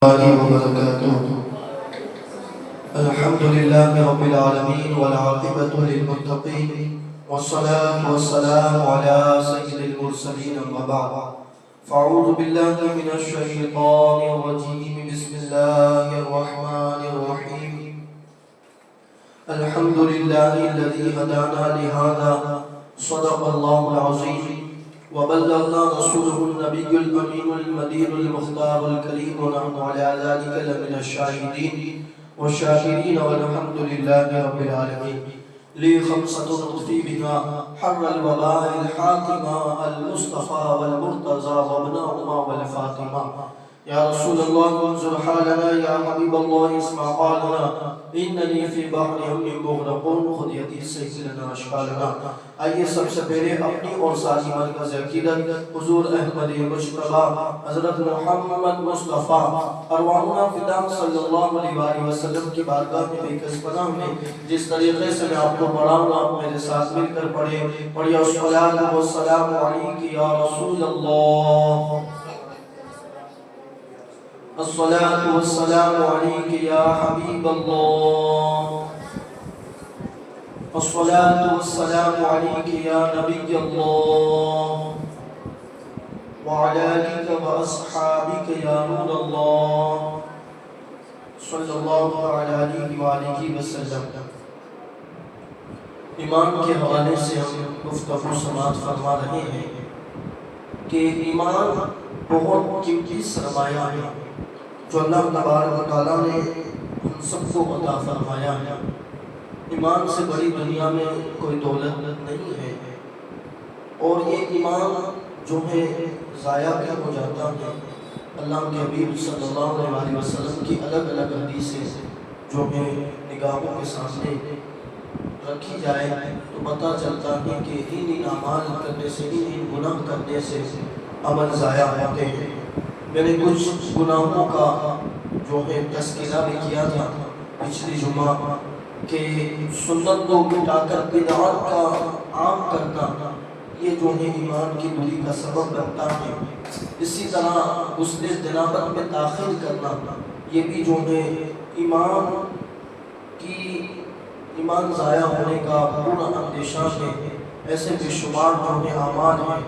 الله وبركاته. الحمد لله رب العالمين والعاقبة للمتقين والصلاة والسلام على سيد المرسلين أما بعد فأعوذ بالله من الشيطان الرجيم بسم الله الرحمن الرحيم. الحمد لله الذي هدانا لهذا صدق الله العظيم وبلغنا رسوله النبي الأمين المدين المختار الكريم ونحن على ذلك لمن الشاهدين والشاكرين والحمد لله رب العالمين. لي خمسة نطفي بها حر الوباء الحاكمة المصطفى والمرتضى وابنهما والفاطمة. يا رسول الله انظر حالنا، يا حبيب الله اسمع قالنا، انني في بحر ہم مغرقون خود یدی سے لنا اشکالنا. آئیے سب سے پہلے اپنی اور ساری مرکز عقیدت حضور احمد مجتبی حضرت محمد مصطفیٰ ارواحنا فدا صلی اللہ علیہ وسلم کی بارگاہ میں بے کس پناہ میں جس طریقے سے میں آپ کو پڑھاؤں آپ میرے ساتھ مل کر پڑھیں. الصلاۃ والسلام علیک یا رسول اللہ، الصلاة والسلام عليك يا حبيب الله، الصلاة والسلام عليك يا نبي الله، وعلى آلك وأصحابك يا نور الله صلى الله عليه وآله وسلم. ایمان کے حوالے سے ہم گفتگو سماعت فرما رہے ہیں کہ ایمان بہت قیمتی سرمایہ ہے جو اللہ تبارک و تعالیٰ نے ہم سب کو عطا فرمایا ہے. ایمان سے بڑی دنیا میں کوئی دولت نہیں ہے، اور یہ ایمان جو ہے ضائع بھی ہو جاتا ہے. اللہ کے حبیب صلی اللہ علیہ وسلم کی الگ الگ حدیثیں جو ہیں نگاہوں کے سامنے رکھی جائے تو پتہ چلتا ہے کہ ان اعمال کرنے سے ان گناہ کرنے سے عمل ضائع ہوتے ہیں. میں نے کچھ گناہوں کا جو ہے تذکرہ بھی کیا تھا پچھلی جمعہ کہ سنت کو مٹا کر بدعات کا عام کرنا یہ جو ہے ایمان کی دوری کا سبب بنتا ہے. اسی طرح غسل جنابت میں تاخیر کرنا یہ بھی جو ہے ایمان ضائع ہونے کا پورا اندیشہ ہے. ایسے بے شمار جو ہے اعمال ہیں.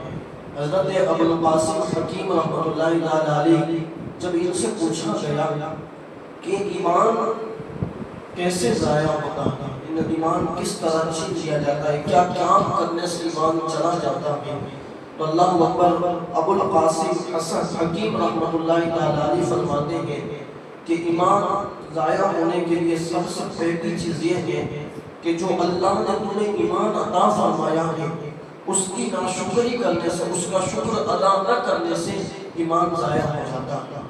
حضرت ابو القاسم حکیم رحمۃ اللہ علیہ جب ان سے پوچھا گیا کہ ایمان کیسے ضائع ہوتا ہے، ایمان کس طرح چھین لیا جاتا ہے، کیا کام کرنے سے ایمان چلا جاتا ہے، تو اللہ اکبر ابو القاسم حسن حکیم رحمۃ اللہ علیہ فرماتے ہیں کہ ایمان ضائع ہونے کے لیے سب سے پہلی چیز یہ ہے کہ جو اللہ نے تمہیں ایمان عطا فرمایا ہے اس کی ناشکری کرنے سے، اس کا شکر ادا نہ کرنے سے ایمان ضائع ہو جاتا ہے،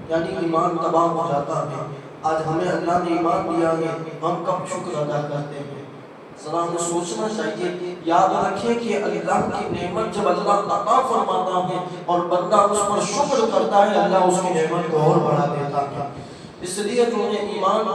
یعنی ایمان تباہ ہو جاتا ہے. آج ہمیں اللہ نے ایمان دیا ہے، ہم کب شکر ادا کرتے ہیں؟ ذرا ہمیں سوچنا چاہیے. یاد رکھیں کہ اللہ کی نعمت جب اللہ عطا فرماتا ہے اور بندہ اس پر شکر کرتا ہے اللہ اس کی نعمت کو اور بڑھا دیتا ہے. اس لیے جو ہے ایمان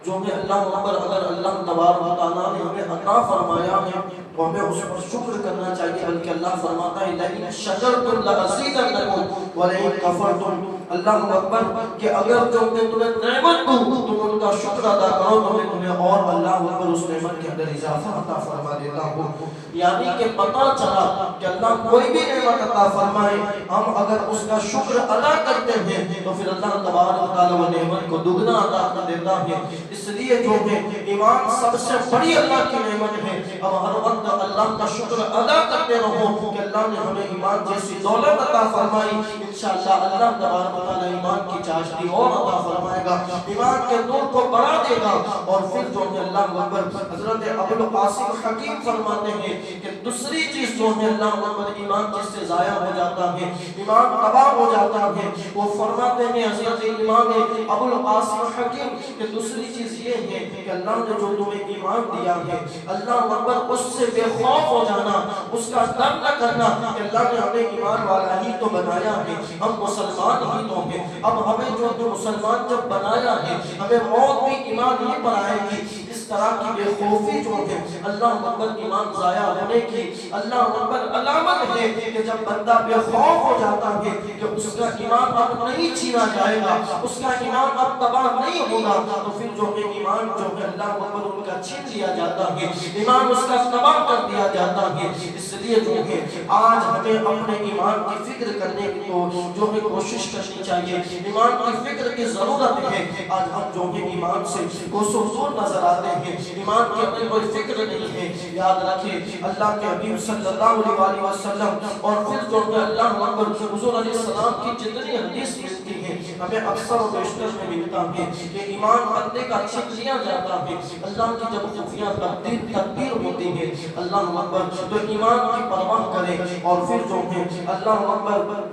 جو ہے اللہ اکبر اگر اللہ تبارک و تعالیٰ نے ہمیں عطا فرمایا ہے تو ہمیں اس پر شکر کرنا چاہیے. بلکہ اللہ فرماتا ہے لئن شکرتم لأزیدنکم ولئن کفرتم، اللہ اکبر کہ اگر جو میں تمہیں نعمت دوں تم ان کا شکر ادا کرو تو میں تمہیں اور اللہ اکبر اس نعمت کے اندر اضافہ عطا فرما دیتا ہوں. یعنی کہ پتہ چلا کہ اللہ کوئی بھی نعمت عطا فرمائے ہم اگر اس کا شکر ادا کرتے ہیں تو پھر اللہ تبارک و تعالیٰ وہ نعمت کو دگنا عطا کر دیتا ہے. اس لیے جو ہے ایمان سب سے بڑی اللہ کی نعمت ہے. اب ہر وقت اللہ کا شکر ادا کرتے رہو کہ اللہ نے ہمیں ایمان جیسی دولت عطا فرمائی. انشاءاللہ اللہ تبارک و تعالیٰ ایمان کی چاشنی اور عطا فرمائے گا، ایمان کے نور کو بڑھا دے گا. اور پھر جو ہے اللہ اکبر حضرت ابو القاسم حکیم فرماتے ہیں کہ دوسری چیز جو ہے اللہ اکبر ایمان جس سے ضائع ہو جاتا ہے، ایمان تباہ ہو جاتا ہے، وہ فرماتے ہیں حضرت امام ابو القاسم حکیم کہ دوسری چیز یہ ہے کہ اللہ نے جو تمہیں ایمان دیا ہے اللہ اکبر اس سے بے خوف ہو جانا، اس کا ڈر نہ کرنا کہ اللہ نے ہمیں ایمان والا ہی تو بنایا ہے، ہم مسلمان ہی تو ہیں. اب ہمیں جو مسلمان جب بنایا ہے ہمیں موت بھی ایمان ہی پر آئے گی. اس اس طرح کی بے خوفی جو ہے اللہ اکبر ایمان ضائع ہونے کی اللہ اکبر علامت ہے کہ جب بندہ بے خوف ہو جاتا ہے کہ اس کا ایمان اب نہیں چھینا جائے گا، اس کا ایمان اب تباہ نہیں ہوگا، تو پھر جو ہے ایمان جو ہے اللہ اکبر ان کا چھین لیا جاتا ہے، ایمان اس کا تباہ کر دیا جاتا ہے۔ اس لیے جو ہے آج ہمیں اپنے ایمان کی فکر کرنے کو جو ہے کوشش کرنی چاہیے، ایمان کی فکر کی ضرورت ہے۔ آج ہم جو ہے ایمان سے کوسوں دور نظر آتے ہیں، ایمان کی اپنی کوئی فکر نہیں ہے۔ یاد رکھیں اللہ کے حبیب صلی اللہ علیہ وسلم اور پھر جو ہے اللہ اکبر حضور علیہ السلام کی جتنی حدیث ملتی ہیں ہمیں اکثر و بیشتر میں ملتا ہے کہ ایمان بندے کا چھین لیا جاتا ہے۔ اللہ کی جب خفیہ تدبیر ہوتی ہے اللہ اکبر تو ایمان کی پرواہ کرے اور پھر جو ہے اللہ اکبر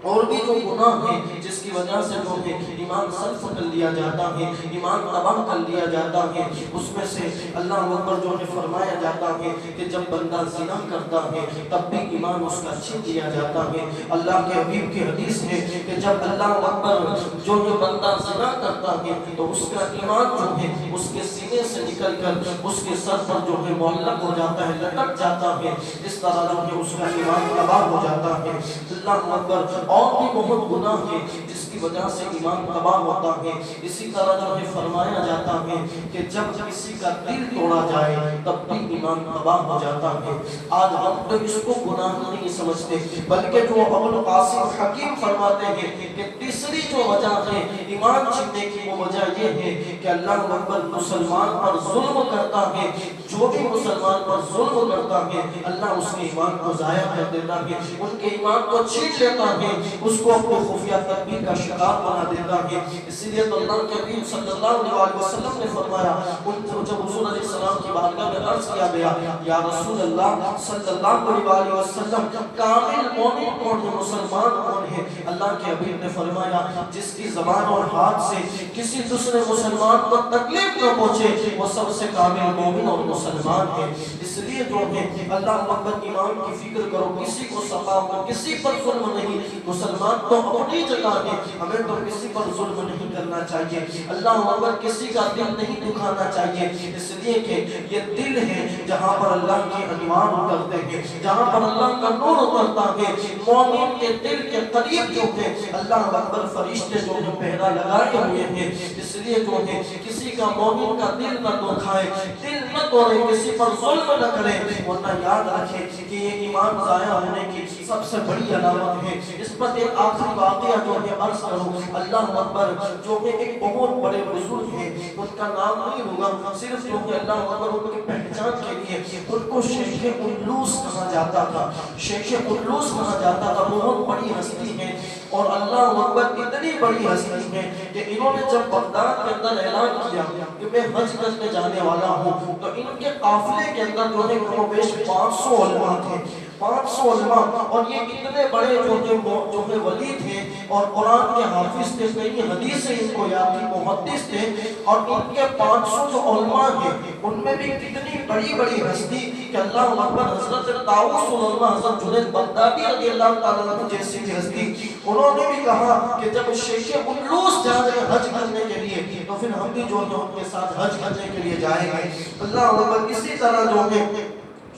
اور بھی جو گناہ ہے جس کی وجہ سے جو ہے ایمان صرف کر لیا جاتا ہے، ایمان تباہ کر لیا جاتا ہے، اس میں سے اللہ اکبر جو ہے فرمایا جاتا ہے کہ جب بندہ زنا کرتا ہے تب بھی ایمان اس کا چھین لیا جاتا ہے۔ اللہ کے حبیب کی حدیث ہے کہ جب اللہ اکبر جو بندہ زنا کرتا ہے تو اس کا ایمان جو ہے اس کے سینے سے نکل کر اس کے سر پر جو ہے معلق ہو جاتا ہے، لٹک جاتا ہے، اس طرح جو ہے اس کا ایمان تباہ ہو جاتا ہے۔ اللہ اکبر اور بھی بہت گناہ ہے جس کی وجہ سے ایمان تباہ ہوتا ہے۔ اسی طرح جو ہے فرمایا جاتا ہے کہ جب کسی کا دل توڑا جائے تب بھی ایمان تباہ ہو جاتا ہے۔ آج ہم تو اس کو گناہ نہیں سمجھتے بلکہ جو ابو القاسم حکیم فرماتے ہیں کہ تیسری جو وجہ ہے ایمان چھیننے کی وہ وجہ یہ ہے کہ اللہ اکبر مسلمان پر ظلم کرتا ہے، جو بھی مسلمان پر ظلم کرتا ہے اللہ اس کے ایمان کو ضائع کر دیتا ہے، ان کے ایمان کو چھین لیتا ہے، اس کو اپنے خفیہ تدبیر کا شکار بنا دیتا ہے۔ اسی لیے تو اللہ کے حبیب صلی اللہ علیہ وسلم نے فرمایا ان کو جب حضور علیہ السلام کی بارگاہ میں عرض کیا گیا یا رسول اللہ صلی اللہ علیہ وسلم کامل مومن کون ہے، مسلمان کون ہے؟ اللہ کے حبیب نے فرمایا جس کی زبان اور ہاتھ سے کسی دوسرے مسلمان کو تکلیف نہ پہنچے وہ سب سے کامل مومن اور مسلمان ہے۔ اس لیے جو ہے اللہ اکبر ایمان کی فکر کرو، کسی کو ستا کر کسی پر ظلم نہیں، مسلمان تو اپنی جگہ ہے، ہمیں تو کسی پر ظلم نہیں کرنا چاہیے، اللہ اکبر کسی کا دل نہیں دکھانا چاہیے، اس لیے کہ یہ دل ہے جہاں پر اللہ کے انوار اترتے ہیں، جہاں پر اللہ کا نور اترتا ہے۔ مومن کے دل کے قریب جو ہے اللہ اکبر فرشتے جو ہے پہرا لگائے ہوئے ہیں، اس لیے جو ہے کسی کا مومن کا دل نہ دکھائے، دل نہ توڑے، کسی پر ظلم نہ کرے، ورنہ یاد رکھے کہ یہ ایمان ضائع ہونے کی سب سے بڑی علامت ہے۔ اس پر ایک آخری واقعہ جو ہے عرض کروں، اللہ اکبر جو ہے ایک بہت بڑے بزرگ ہیں، ان کا نام نہیں ہوگا، صرف جو ہے اللہ اکبر ان کی پہچان کے لیے ان کو شیخ الوس کہا جاتا تھا، شیخ الوس کہا جاتا تھا، بہت بڑی ہستی ہے اور اللہ اکبر اتنی بڑی ہستی ہے کہ انہوں نے جب بغداد کے اندر اعلان کیا کہ میں حج کرنے جانے والا ہوں تو ان کے قافلے کے اندر جو ہے کم و بیش 500 علماء تھے، 500 علماء، اور یہ اتنے بڑے جو ہے ولی تھے اور قرآن کے حافظ تھے، کئی حدیثیں ان کو یاد تھی، محدث تھے، اور ان کے 500 جو علماء ہیں ان میں بھی کتنی بڑی بڑی ہستی کہ اللہ اکبر حضرت طاؤوس العلماء حضرت جنید بغدادی رضی اللہ تعالیٰ عنہ جیسی بھی ہستی، انہوں نے بھی کہا کہ جب شیخ الوس جا رہے حج کرنے کے لیے تو پھر ہم بھی جو ہے ان کے ساتھ حج کرنے کے لیے جائیں گے۔ اللہ اکبر اسی طرح جو ہے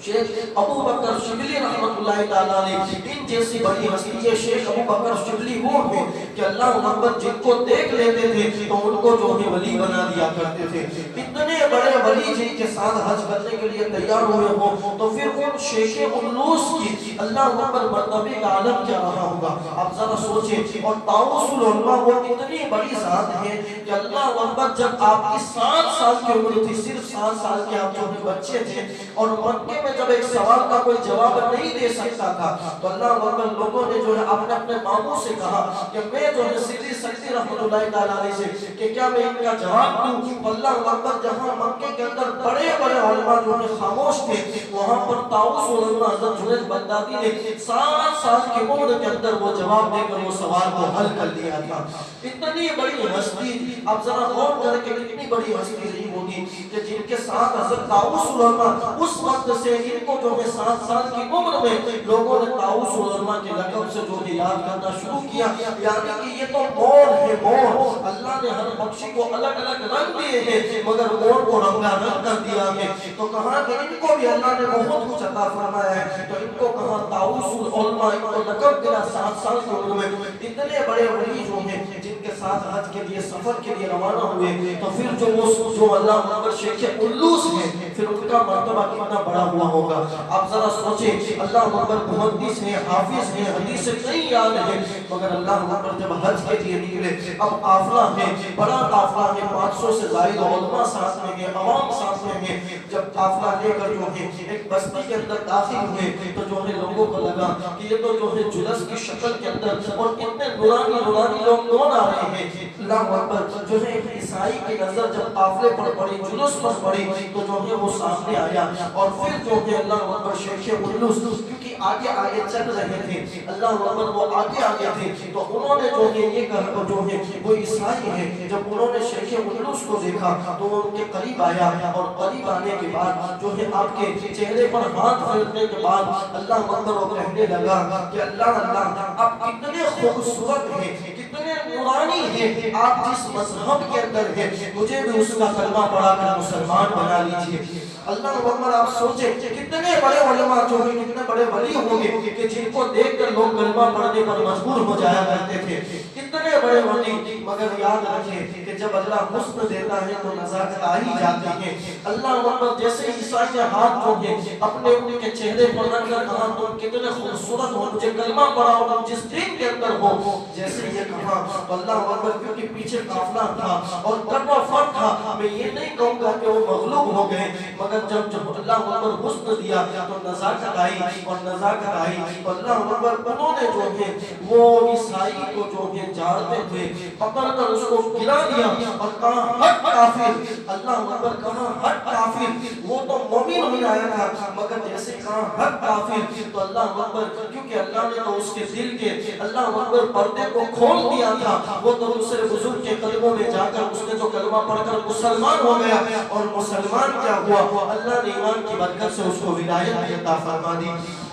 شیخ ابو بکر شبلی رحمت اللہ تعالیٰ علیہ ان جیسی بڑی ہستی، یہ شیخ ابو بکر شبلی وہ ہیں کہ اللہ اکبر جن کو دیکھ لیتے تھے تو ان کو جو ہے ولی بنا دیا کرتے تھے۔ اتنے بڑے ولی جن کے ساتھ حج کرنے کے لیے تیار ہوئے ہوں تو پھر ان شیخ الوس کی اللہ اکبر مرتبے کا عالم کیا رہا ہوگا، آپ ذرا سوچیں۔ اور طاؤوس العلماء وہ اتنی بڑی ذات ہے کہ اللہ اکبر جب آپ کی 7 سال کی عمر تھی، صرف 7 سال کے آپ جو بچے تھے، اور مکے میں جب ایک سوال کا کوئی جواب نہیں دے سکتا تھا تو اللہ اکبر لوگوں نے جو ہے اپنے اپنے ماموں سے کہا کہ میں جو ہے سیدھی سکتی رحمت اللہ تعالیٰ علیہ سے کہ کیا میں ان کا جواب دوں؟ اللہ اکبر جہاں مکے کے اندر بڑے بڑے علماء جو ہے خاموش تھے وہاں پر طاؤوس علماء حضرت جنید بغدادی نے 7 سال کی عمر کے اندر وہ جواب دے کر وہ سوال کو حل کر دیا تھا۔ اتنی بڑی ہستی، اب ذرا غور کریں کہ اتنی بڑی ہستی نہیں ہوگی کہ جن کے ساتھ حضرت طاؤوس علماء اس وقت سے ان کو جو ہے 7 سال کی عمر میں لوگوں نے طاؤوس علماء کے لقب سے جو ہے یاد کرنا شروع کیا، یعنی کہ یہ تو مور ہے، مور۔ اللہ نے ہر پکشی کو الگ الگ رنگ دیے ہیں مگر مور کو رنگا رنگ کر دیا ہے. تو کہا کہ ان کو بھی اللہ نے بہت کچھ عطا فرمایا ہے. تو ان کو کہا طاؤس العلماء، ان کو لقب دیا 7 سال کی عمر میں. اتنے بڑے ولی جو ہیں جن کے ساتھ حج کے لیے سفر کے لیے روانہ ہوئے، تو پھر جو اللہ اکبر شیخ الوس ہیں، پھر ان کا مرتبہ کتنا بڑا ہوا ہوگا. آپ ذرا سوچیں، اللہ اکبر محدث ہیں، حافظ ہیں، حدیث نہیں یاد ہے، مگر اللہ اکبر جب حج کے لیے نکلے، اب قافلہ ہے، بڑا قافلہ ہے، 500 سے زائد علماء ساتھ میں ہیں، عوام ساتھ میں ہیں. جب قافلہ لے کر جو ہے ایک بستی کے اندر داخل ہوئے تو جو ہے لوگوں کو لگا کہ یہ تو جو ہے جلس کی شکل کے اندر اور اتنے نورانی لوگ کون آ رہے ہیں. اللہ اکبر جو ہے عیسائی کی نظر جب قافلے پر پڑی، جلوس پر پڑی، تو جو ہے وہ سامنے آیا. اور پھر جو ہے اللہ اکبر شیخ الوس کیونکہ آگے آگے چل رہے تھے، اللہ اکبر وہ آگے آگے تھے، تو انہوں نے جو ہے یہ کہا جو ہے وہ عیسائی ہے. جب انہوں نے شیخ الوس کو دیکھا تو وہ ان کے قریب آیا، اور قریب آنے کے بعد جو ہے آپ کے چہرے پر ہاتھ پھیرنے کے بعد اللہ اکبر وہ کہنے لگا کہ اللہ اللہ آپ کتنے خوبصورت ہیں، کتنے نورانی ہیں، آپ جس مذہب کے اندر ہیں مجھے بھی اس کا کلمہ پڑھا کر مسلمان بنا لیجیے. اللہ اکبر آپ سوچیں کتنے بڑے علماء جو ہیں، کتنے بڑے ولی ہوں گے کہ جن کو دیکھ کر لوگ کلمہ پڑھنے پر مجبور ہو جایا کرتے تھے. کتنے بڑے ولی، مگر یاد رکھیں کہ جب اللہ حسن دیتا ہے تو نزاکت آ ہی جاتی ہے. اللہ اکبر جیسے عیسائی نے ہاتھ جو ہے اپنے ان کے چہرے پر رکھ کر کہا تم کتنے خوبصورت ہو، مجھے کلمہ پڑھاؤ، تم جس دین کے اندر ہو. جیسے یہ کہا تو اللہ اکبر کیونکہ پیچھے قافلہ تھا اور ڈرا فرق تھا، میں یہ نہیں کہوں گا کہ وہ مغلوب ہو گئے، مگر جب اللہ اکبر حسن دیا تو نزاکت آئی، اور نزاکت آئی تو اللہ اکبر انہوں نے جو ہے وہ عیسائی کو جو ہے جھاڑتے ہوئے پکڑ کر اس کو گرا دیا اور کہا ہٹ کافر. اللہ اکبر کہا ہٹ کافر. وہ تو مومن ہو آیا تھا، مگر جیسے کہا ہٹ کافر تو اللہ اکبر کیونکہ اللہ نے تو اس کے دل کے اللہ اکبر پردے کو کھول دیا تھا، وہ تو دوسرے بزرگ کے قدموں میں جا کر اس نے جو کلمہ پڑھ کر مسلمان ہو گیا. اور مسلمان کیا ہوا، اللہ نے ایمان کی برکت سے اس کو ولایت عطا فرما دی.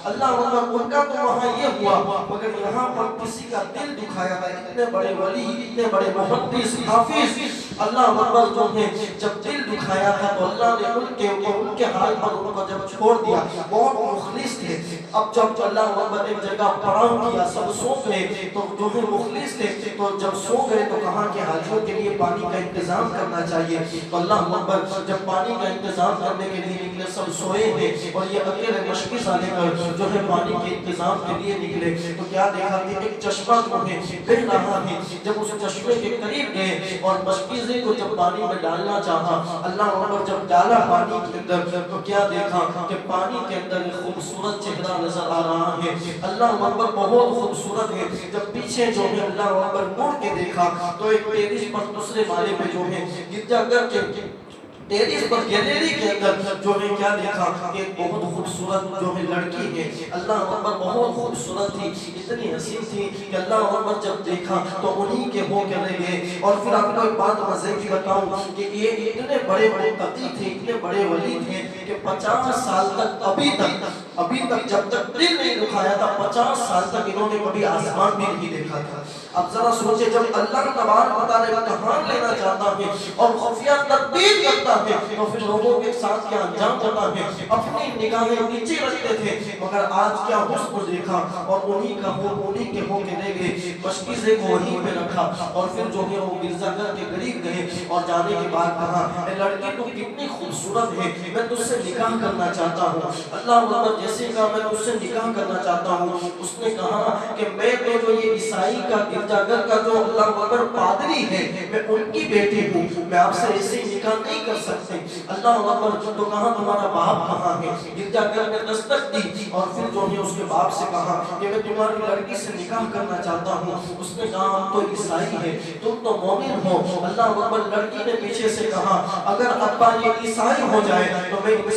اللہ اکبر ان کا تو وہاں یہ ہوا، مگر یہاں پر کسی کا دل دکھایا ہے. اتنے بڑے ولی، اتنے بڑے محدث، حافظ، اللہ اکبر جو ہے جب دل دکھایا تھا تو اللہ نے ان کے حال پر ان کو جب چھوڑ دیا. بہت مخلص تھے. اب جب اللہ اکبر ایک جگہ پڑاؤ کیا، سب سو گئے، تو جو ہے مخلص تھے تو جب سو گئے تو کہا کہ حاجیوں کے لیے پانی کا انتظام کرنا چاہیے. تو اللہ اکبر جب پانی کا انتظام کرنے کے لیے نکلے، سب سوئے ہیں اور یہ اکیلے مشکی سے لے کر جو ہے پانی کے انتظام کے لیے نکلے تو کیا دیکھا کہ ایک چشمہ جو ہے بہہ رہا ہے. جب اس چشمے کے قریب گئے اور مشکیزے کو جب پانی میں ڈالنا چاہا، اللہ اکبر جب ڈالا پانی کے اندر تو کیا دیکھا کہ پانی کے اندر ایک خوبصورت چہرہ نظر آ رہا ہے. اللہ اکبر بہت خوبصورت ہے. جب پیچھے جو ہے اللہ اکبر مڑ کے دیکھا تو ایک ٹیرس پر دوسرے مالے پہ جو ہے گرجا گھر کے ٹیرس پر گیلری کے اندر جو ہے کیا دیکھا کہ بہت خوبصورت جو ہے لڑکی ہے. اللہ اکبر بہت خوبصورت تھی، اتنی حسین تھی کہ اللہ اکبر جب دیکھا تو انہی کے ہو کے رہ گئے. اور پھر آپ کو ایک بات مزے کی بتاؤں کہ یہ اتنے بڑے بڑے تقی تھے، اتنے بڑے ولی تھے کہ 50 سال تک ابھی تک جب تک دل نہیں دکھایا تھا، 50 سال تک انہوں نے کبھی آسمان بھی نہیں دیکھا تھا. اب ذرا سوچے جب اللہ تبارک و تعالی امتحان لینا چاہتا ہے اور خفیہ تدبیر کرتا ہے تو پھر لوگوں کے ساتھ کیا انجام دیتا ہے. اپنی نگاہیں نیچے رکھتے تھے، مگر آج کیا حسن دیکھا اور انہی کا انہی کے ہو کے لے گئے، مشکیزے کو وہیں پہ رکھا. اور پھر جو ہے وہ گرجا گھر کے قریب گئے اور جانے کے بعد کہا اے لڑکی تو کتنی خوبصورت ہے، میں تجھ سے نکاح کرنا چاہتا ہوں. اللہ اکبر جیسے کہا میں تجھ سے نکاح کرنا چاہتا ہوں. اس نے کہا کہ میں تو جو یہ عیسائی کا گرجا گھر کا جو اللہ اکبر پادری ہے، میں ان کی بیٹی ہوں، میں آپ سے ایسے نکاح نہیں کر سکتے. اللہ اکبر تو کہا تمہارا باپ کہاں ہے؟ گرجا گھر میں دستک دی اور پھر جو ہے اس کے باپ سے کہا کہ میں تمہاری لڑکی سے نکاح کرنا چاہتا ہوں. اس نے کہا ہم تو عیسائی ہیں، تم تو مومن ہو. اللہ اکبر لڑکی نے پیچھے سے کہا اگر ابا یہ عیسائی ہو جائے تو میں ان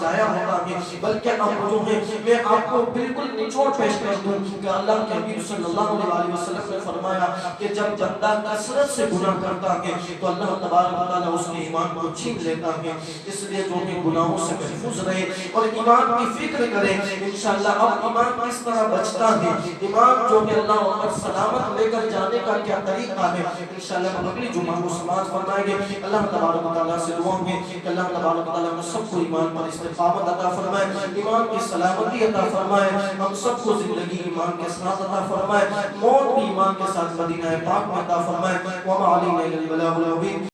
ضائع ہوتا ہے، بلکہ اب جو ہے میں آپ کو بالکل نچوڑ پیش کر دوں کہ اللہ کے حبیب صلی اللہ علیہ وسلم نے فرمایا کہ جب بندہ کثرت سے گناہ کرتا ہے تو اللہ تبارک و تعالیٰ اس کے ایمان کو چھین لیتا ہے۔ اس لیے جو کہ گناہوں سے محفوظ رہے اور ایمان کی فکر کرے انشاءاللہ۔ اب ایمان کس طرح بچتا ہے، ایمان جو کہ اللہ پر سلامت لے کر جانے کا کیا طریقہ ہے، انشاءاللہ ہم اگلی جمعہ کو سماعت فرمائیں گے۔ اللہ تبارک و تعالیٰ سے دعا ہے کہ اللہ تبارک و تعالیٰ ہم سب کو ایمان پر استقامت عطا فرمائے، ایمان کی سلامتی عطا فرمائے، ہم سب کو زندگی ایمان کے ساتھ عطا فرمائے، موت بھی ایمان کے ساتھ مدینہ پاک میں عطا فرمائے۔ وما علینا الا البلاغ المبین۔